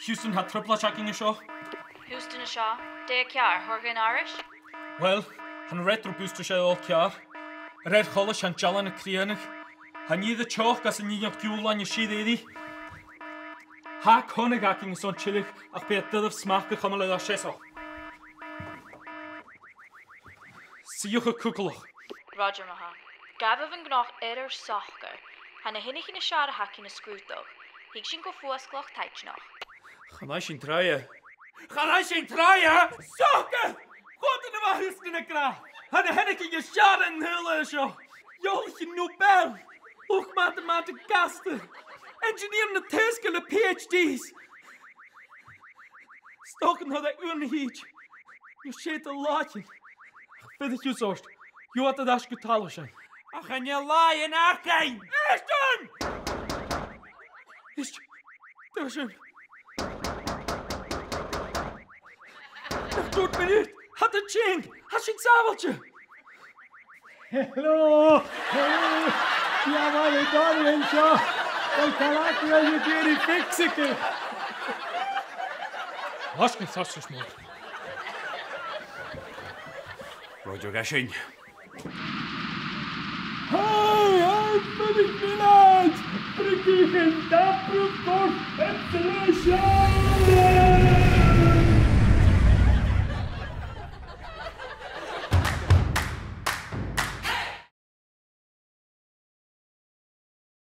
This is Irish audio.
Houston had Trioblaid show. Houston a shaw, day cear, Horgan Irish. Well, han retro booster show all cear. Red Hollish and Jallan a Creanig. Han you the chalk as a new fuel on your sheet eddy. Ha connig hacking is on chillig, ach be a dead of smack the Comadaidh a sheso. See you a cookle. Roger Maha. Gabhav and Gnoch saoghal. Han a hinnig in a shara hacking a screw dog. Hig sin go fuascloch taich noch. Can I shin try ya? Can I shin try ya? Saoghal! What in the Houston a gra? Han a hinnig in your shara and hill show. Jolch Nobel. Look mathematic gaster. Engineer na teskel a PhDs. Stoken had a unheach. You shit a lotje. Vind you zost. You had the dash getalishan. Ach, en je lie in Arkein! Eersten! Is er zijn. Dat doet me niet. Had een chain. Had je het zaveltje? Hello! Ja, maar ik kan niet zo. Ik kan ook wel jullie fixen. Was niet zo snel. Roger Gashin. Hey, ben ik binnen! Brikkie geen